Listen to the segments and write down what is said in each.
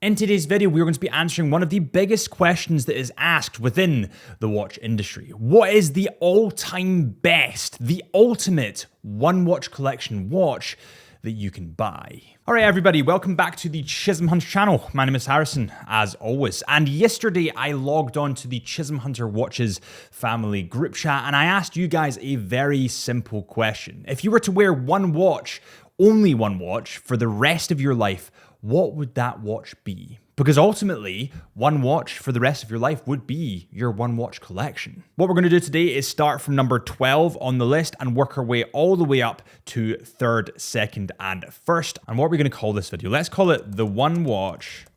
In today's video, we're going to be answering one of the biggest questions that is asked within the watch industry. What is the all-time best, the ultimate one watch collection watch that you can buy? All right, everybody, welcome back to the Chisholm Hunter channel. My name is Harrison, as always. And yesterday, I logged on to the Chisholm Hunter Watches family group chat, and I asked you guys a very simple question. If you were to wear one watch, only one watch, for the rest of your life, what would that watch be? Because ultimately, one watch for the rest of your life would be your one watch collection. What we're going to do today is start from number 12 on the list and work our way all the way up to third, second, and first. And what are we going to call this video? Let's call it the one watch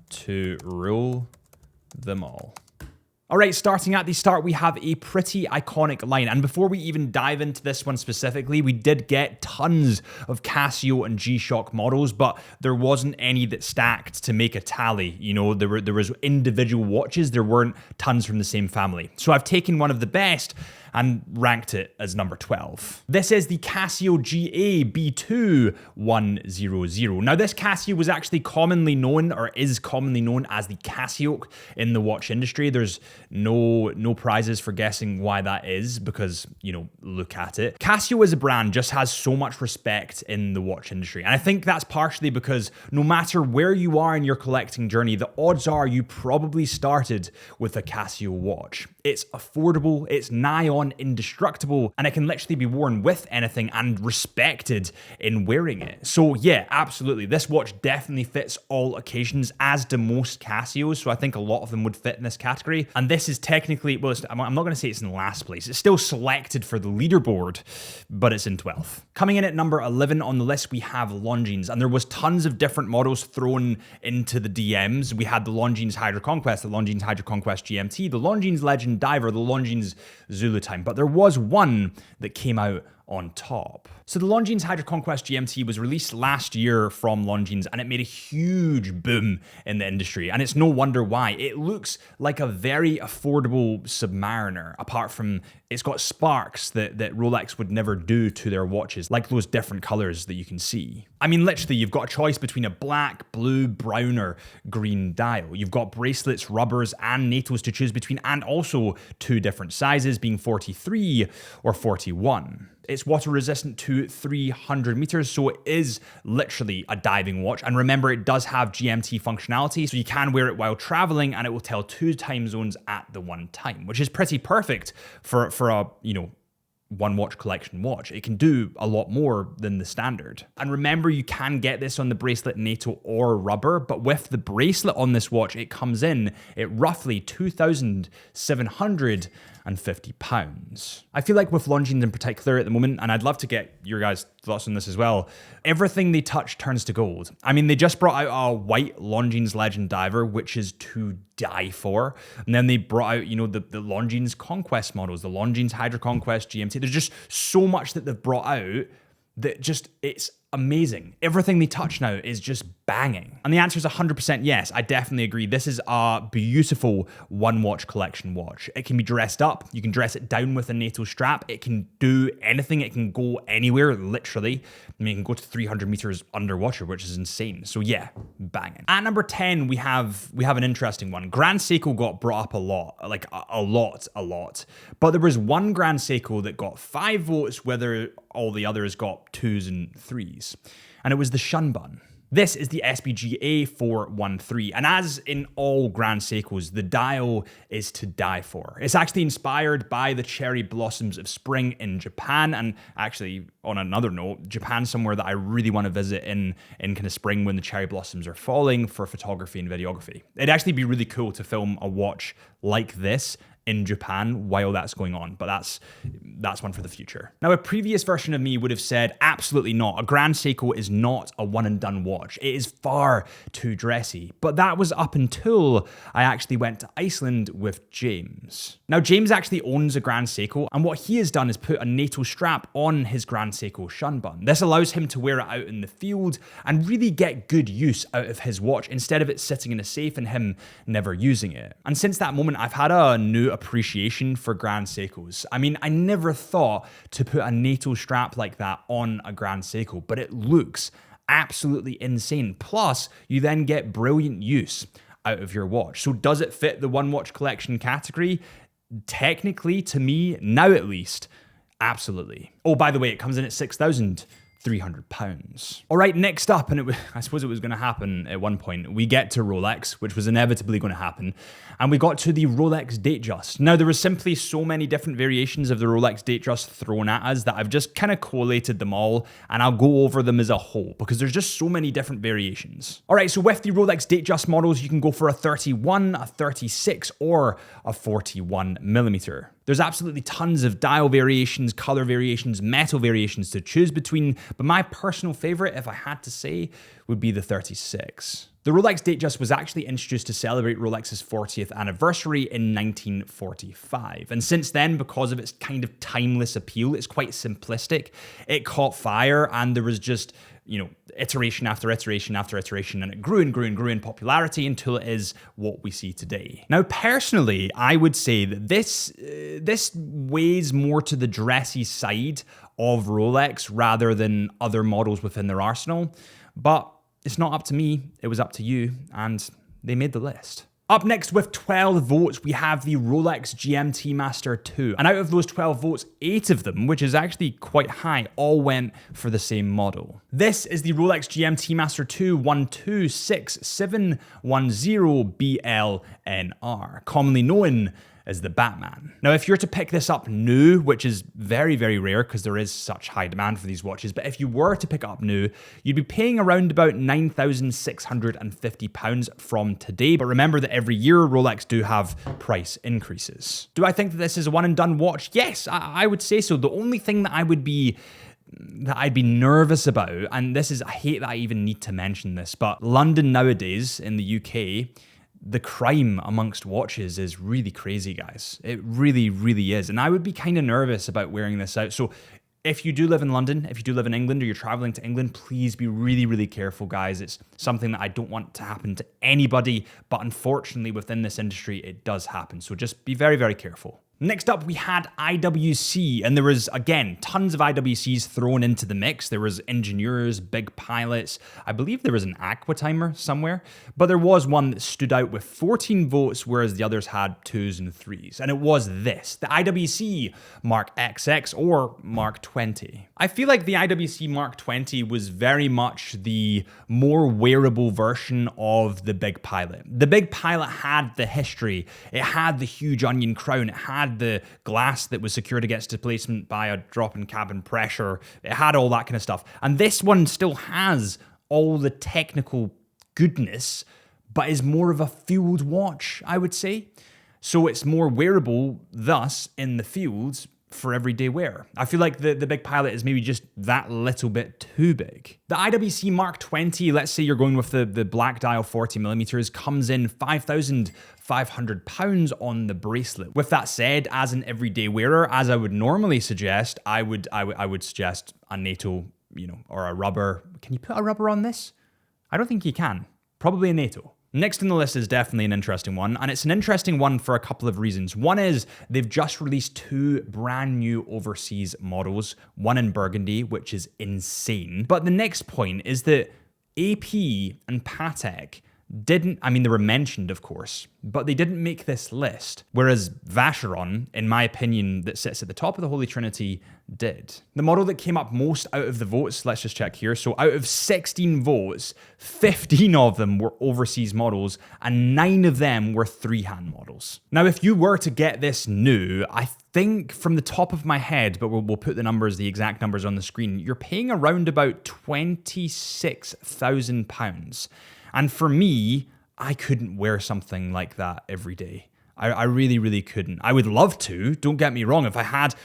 to rule them all. All right, starting at the start, we have a pretty iconic line. And before we even dive into this one specifically, we did get tons of Casio and G-Shock models, but there wasn't any that stacked to make a tally. You know, there was individual watches. There weren't tons from the same family. So I've taken one of the best and ranked it as number 12. This is the Casio GA B2100. Now, this Casio was actually commonly known, or is commonly known, as the Casio in the watch industry. There's no prizes for guessing why that is, because, you know, look at it. Casio as a brand just has so much respect in the watch industry. And I think that's partially because no matter where you are in your collecting journey, the odds are you probably started with a Casio watch. It's affordable, it's nigh on indestructible, and it can literally be worn with anything and respected in wearing it. So yeah, absolutely. This watch definitely fits all occasions, as do most Casios. So I think a lot of them would fit in this category. And this is technically, well, I'm not going to say it's in last place. It's still selected for the leaderboard, but it's in 12th. Coming in at number 11 on the list, we have Longines, and there was tons of different models thrown into the DMs. We had the Longines Hydra Conquest, the Longines Hydra Conquest GMT, the Longines Legend Diver, the Longines Zulu Time, but there was one that came out on top. So the Longines Hydra Conquest GMT was released last year from Longines, and it made a huge boom in the industry, and it's no wonder why. It looks like a very affordable Submariner, apart from it's got sparks that Rolex would never do to their watches, like those different colors that you can see. I mean, literally, you've got a choice between a black, blue, brown, or green dial. You've got bracelets, rubbers, and NATOs to choose between, and also two different sizes, being 43 or 41. It's water resistant to 300 meters, so it is literally a diving watch. And remember, it does have GMT functionality, so you can wear it while traveling and it will tell 2 time zones at the one time, which is pretty perfect for a, you know, one watch collection watch. It can do a lot more than the standard. And remember, you can get this on the bracelet, NATO, or rubber, but with the bracelet on this watch, it comes in at roughly £2,750. I feel like with Longines in particular at the moment, and I'd love to get your guys' thoughts on this as well, everything they touch turns to gold. I mean, they just brought out a white Longines Legend Diver, which is to die for. And then they brought out, you know, the Longines Conquest models, the Longines Hydra Conquest GMT. There's just so much that they've brought out that just, it's amazing. Everything they touch now is just banging. And the answer is 100% yes. I definitely agree. This is a beautiful one watch collection watch. It can be dressed up. You can dress it down with a NATO strap. It can do anything. It can go anywhere, literally. I mean, it can go to 300 meters underwater, which is insane. So yeah, banging. At number 10, we have an interesting one. Grand Seiko got brought up a lot, like a lot. But there was one Grand Seiko that got 5 votes, whether all the others got 2s and 3s. And it was the Shunbun. This is the SBG A413, and as in all Grand Seikos, the dial is to die for. It's actually inspired by the cherry blossoms of spring in Japan, and actually, on another note, Japan's somewhere that I really want to visit in kind of spring when the cherry blossoms are falling for photography and videography. It'd actually be really cool to film a watch like this in Japan while that's going on, but that's one for the future. Now, a previous version of me would have said, absolutely not. A Grand Seiko is not a one and done watch. It is far too dressy. But that was up until I actually went to Iceland with James. Now, James actually owns a Grand Seiko, and what he has done is put a NATO strap on his Grand Seiko Shunbun. This allows him to wear it out in the field and really get good use out of his watch instead of it sitting in a safe and him never using it. And since that moment, I've had a new appreciation for Grand Seikos. I mean, I never thought to put a NATO strap like that on a Grand Seiko, but it looks Absolutely insane. Plus, you then get brilliant use out of your watch. So does it fit the one watch collection category? Technically, to me, now at least, absolutely. Oh, by the way, it comes in at £6,300. All right, next up, and I suppose it was going to happen at one point, we get to Rolex, which was inevitably going to happen, and we got to the Rolex Datejust. Now, there was simply so many different variations of the Rolex Datejust thrown at us that I've just kind of collated them all, and I'll go over them as a whole, because there's just so many different variations. All right, so with the Rolex Datejust models, you can go for a 31, a 36, or a 41 millimeter. There's absolutely tons of dial variations, color variations, metal variations to choose between, but my personal favorite, if I had to say, would be the 36. The Rolex Datejust was actually introduced to celebrate Rolex's 40th anniversary in 1945. And since then, because of its kind of timeless appeal, it's quite simplistic. It caught fire and there was just, iteration after iteration after iteration, and it grew and grew and grew in popularity until it is what we see today. Now, personally, I would say that this weighs more to the dressy side of Rolex rather than other models within their arsenal, but it's not up to me, it was up to you, and they made the list. Up next with 12 votes, we have the Rolex GMT-Master 2. And out of those 12 votes, 8 of them, which is actually quite high, all went for the same model. This is the Rolex GMT-Master 2 1266710BLNR, commonly known as the Batman. Now, if you're to pick this up new, which is very, very rare because there is such high demand for these watches, but if you were to pick it up new, you'd be paying around about £9,650 from today. But remember that every year Rolex do have price increases. Do I think that this is a one and done watch? Yes, I would say so. The only thing that I'd be nervous about, and this is, I hate that I even need to mention this, but London nowadays in the UK, the crime amongst watches is really crazy, guys. It really, really is. And I would be kind of nervous about wearing this out. So if you do live in London, if you do live in England, or you're traveling to England, please be really, really careful, guys. It's something that I don't want to happen to anybody, but unfortunately within this industry, it does happen. So just be very, very careful. Next up, we had IWC, and there was, again, tons of IWCs thrown into the mix. There was engineers, big pilots. I believe there was an aqua timer somewhere, but there was one that stood out with 14 votes, whereas the others had 2s and 3s. And it was this, the IWC Mark XX or Mark 20. I feel like the IWC Mark 20 was very much the more wearable version of the Big Pilot. The Big Pilot had the history. It had the huge onion crown. It had the glass that was secured against displacement by a drop in cabin pressure. It had all that kind of stuff. And this one still has all the technical goodness, but is more of a field watch, I would say. So it's more wearable, thus, in the fields for everyday wear. I feel like the Big Pilot is maybe just that little bit too big. The IWC Mark 20, let's say you're going with the black dial 40 millimeters, comes in £5,500 on the bracelet. With that said, as an everyday wearer, as I would normally suggest, I would suggest a NATO, or a rubber. Can you put a rubber on this? I don't think you can. Probably a NATO. Next on the list is definitely an interesting one, and it's an interesting one for a couple of reasons. One is they've just released 2 brand new overseas models, one in Burgundy, which is insane. But the next point is that AP and Patek didn't, they were mentioned, of course, but they didn't make this list. Whereas Vacheron, in my opinion, that sits at the top of the Holy Trinity, did. The model that came up most out of the votes, let's just check here. So out of 16 votes, 15 of them were overseas models and 9 of them were 3-hand models. Now, if you were to get this new, I think from the top of my head, but we'll put the exact numbers on the screen, you're paying around about £26,000. And for me, I couldn't wear something like that every day. I really, really couldn't. I would love to, don't get me wrong. If I had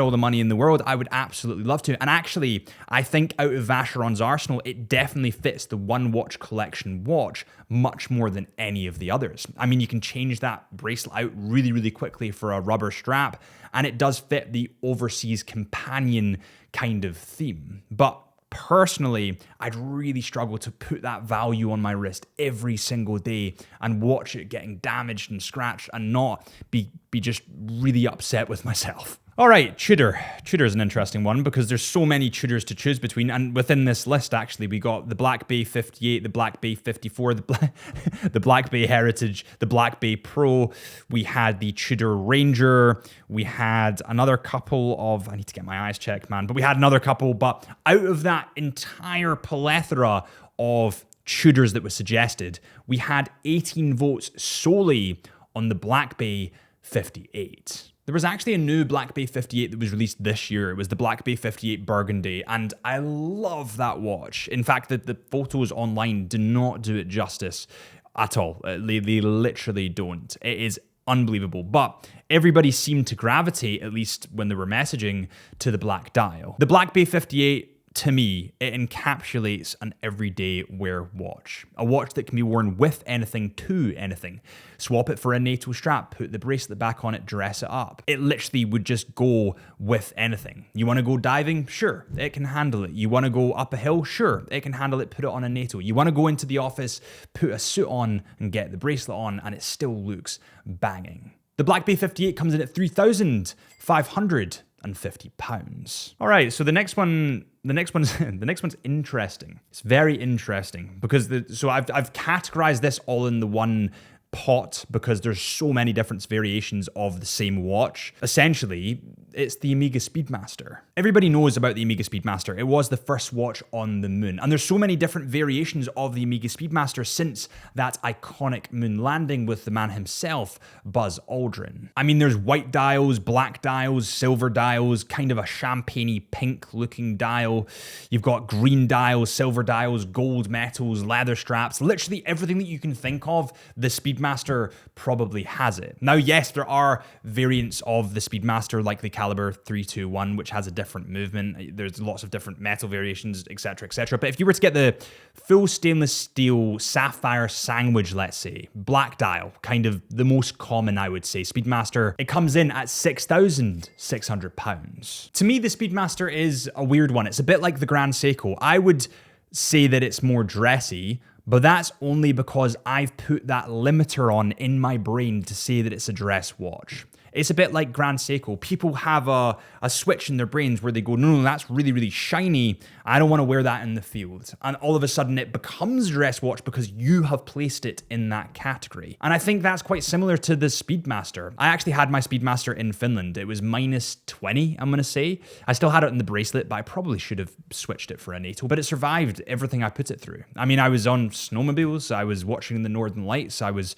all the money in the world, I would absolutely love to. And actually, I think out of Vacheron's arsenal, it definitely fits the one watch collection watch much more than any of the others. You can change that bracelet out really, really quickly for a rubber strap, and it does fit the overseas companion kind of theme. But personally, I'd really struggle to put that value on my wrist every single day and watch it getting damaged and scratched and not be just really upset with myself. All right, Tudor. Tudor is an interesting one because there's so many Tudors to choose between. And within this list, actually, we got the Black Bay 58, the Black Bay 54, the Black Bay Heritage, the Black Bay Pro. We had the Tudor Ranger. We had another couple of, I need to get my eyes checked, man. But we had another couple. But out of that entire plethora of Tudors that was suggested, we had 18 votes solely on the Black Bay 58. There was actually a new Black Bay 58 that was released this year. It was the Black Bay 58 Burgundy, and I love that watch. In fact, the photos online do not do it justice at all. They literally don't. It is unbelievable. But everybody seemed to gravitate, at least when they were messaging, to the black dial. The Black Bay 58, to me, it encapsulates an everyday wear watch. A watch that can be worn with anything to anything. Swap it for a NATO strap, put the bracelet back on it, dress it up. It literally would just go with anything. You want to go diving? Sure, it can handle it. You want to go up a hill? Sure, it can handle it, put it on a NATO. You want to go into the office, put a suit on and get the bracelet on, and it still looks banging. The Black Bay 58 comes in at £3,550. All right, so the next one's interesting. It's very interesting because I've categorized this all in the one pot because there's so many different variations of the same watch. Essentially, it's the Omega Speedmaster. Everybody knows about the Omega Speedmaster. It was the first watch on the moon. And there's so many different variations of the Omega Speedmaster since that iconic moon landing with the man himself, Buzz Aldrin. I mean, there's white dials, black dials, silver dials, kind of a champagne-y pink looking dial. You've got green dials, silver dials, gold metals, leather straps, literally everything that you can think of, the Speedmaster probably has it. Now, yes, there are variants of the Speedmaster like the Caliber 321, which has a different movement. There's lots of different metal variations, etc., etc. But if you were to get the full stainless steel sapphire sandwich, let's say, black dial, kind of the most common, I would say, Speedmaster, it comes in at £6,600. To me, the Speedmaster is a weird one. It's a bit like the Grand Seiko. I would say that it's more dressy, but that's only because I've put that limiter on in my brain to say that it's a dress watch. It's a bit like Grand Seiko. People have a switch in their brains where they go, no, that's really, really shiny. I don't want to wear that in the field. And all of a sudden it becomes a dress watch because you have placed it in that category. And I think that's quite similar to the Speedmaster. I actually had my Speedmaster in Finland. It was -20, I'm going to say. I still had it in the bracelet, but I probably should have switched it for a NATO. But it survived everything I put it through. I mean, I was on snowmobiles. I was watching the Northern Lights. I was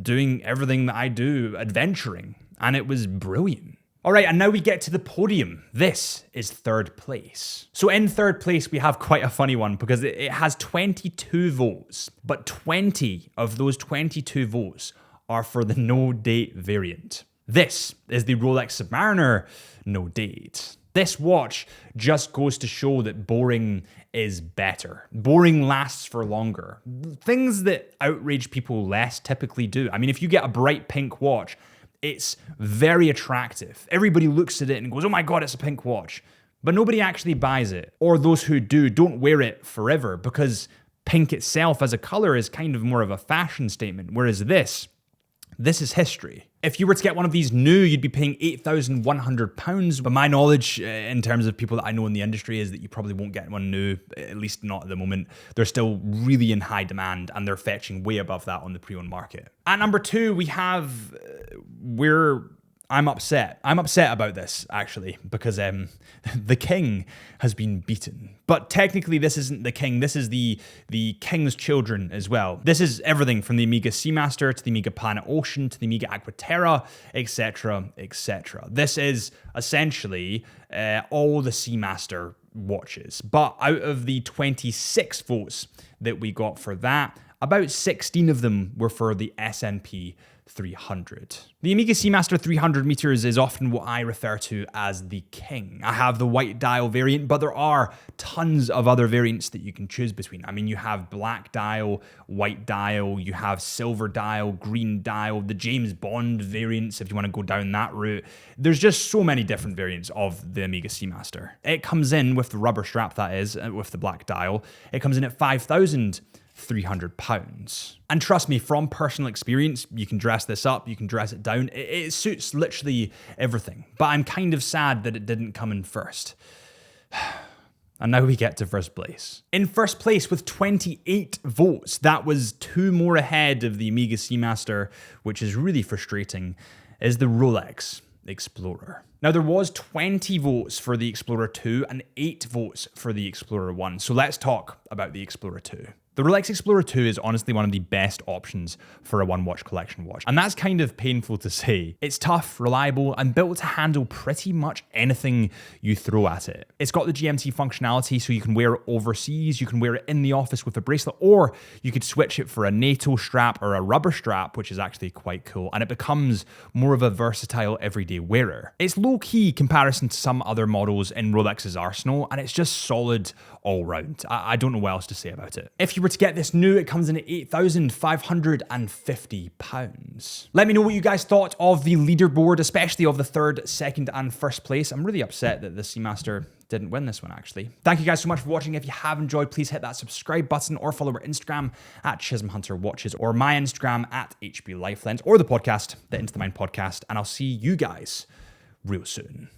doing everything that I do, adventuring. And it was brilliant. All right, and now we get to the podium. This is third place. So in third place, we have quite a funny one because it has 22 votes, but 20 of those 22 votes are for the no date variant. This is the Rolex Submariner no date. This watch just goes to show that boring is better. Boring lasts for longer. Things that outrage people less typically do. I mean, if you get a bright pink watch, it's very attractive. Everybody looks at it and goes, oh my God, it's a pink watch. But nobody actually buys it. Or those who do don't wear it forever because pink itself as a color is kind of more of a fashion statement. Whereas this is history. If you were to get one of these new, you'd be paying £8,100. But my knowledge in terms of people that I know in the industry is that you probably won't get one new, at least not at the moment. They're still really in high demand and they're fetching way above that on the pre-owned market. At number 2, we have I'm upset. I'm upset about this, actually, because the king has been beaten. But technically, this isn't the king. This is the king's children as well. This is everything from the Omega Seamaster to the Omega Planet Ocean to the Omega Aquaterra, etc., etc. This is essentially all the Seamaster watches. But out of the 26 votes that we got for that, about 16 of them were for the S&P 300. The Omega Seamaster 300 meters is often what I refer to as the king. I have the white dial variant, but there are tons of other variants that you can choose between. I mean, you have black dial, white dial, you have silver dial, green dial, the James Bond variants, if you want to go down that route. There's just so many different variants of the Omega Seamaster. It comes in with the rubber strap, that is, with the black dial. It comes in at £5,500. £300. And trust me, from personal experience, you can dress this up, you can dress it down. It suits literally everything. But I'm kind of sad that it didn't come in first. And now we get to first place. In first place with 28 votes, that was 2 more ahead of the Omega Seamaster, which is really frustrating, is the Rolex Explorer. Now there was 20 votes for the Explorer 2 and 8 votes for the Explorer 1. So let's talk about the Explorer 2. The Rolex Explorer 2 is honestly one of the best options for a one watch collection watch. And that's kind of painful to say. It's tough, reliable, and built to handle pretty much anything you throw at it. It's got the GMT functionality, so you can wear it overseas, you can wear it in the office with a bracelet, or you could switch it for a NATO strap or a rubber strap, which is actually quite cool, and it becomes more of a versatile everyday wearer. It's low-key comparison to some other models in Rolex's arsenal, and it's just solid all round. I don't know what else to say about it. If you were to get this new, it comes in at £8,550. Let me know what you guys thought of the leaderboard, especially of the 3rd, 2nd, and 1st place. I'm really upset that the Seamaster didn't win this one, actually. Thank you guys so much for watching. If you have enjoyed, please hit that subscribe button or follow our Instagram at Chisholm Hunter Watches or my Instagram at HB Lifelens or the podcast, the Into the Mind podcast. And I'll see you guys real soon.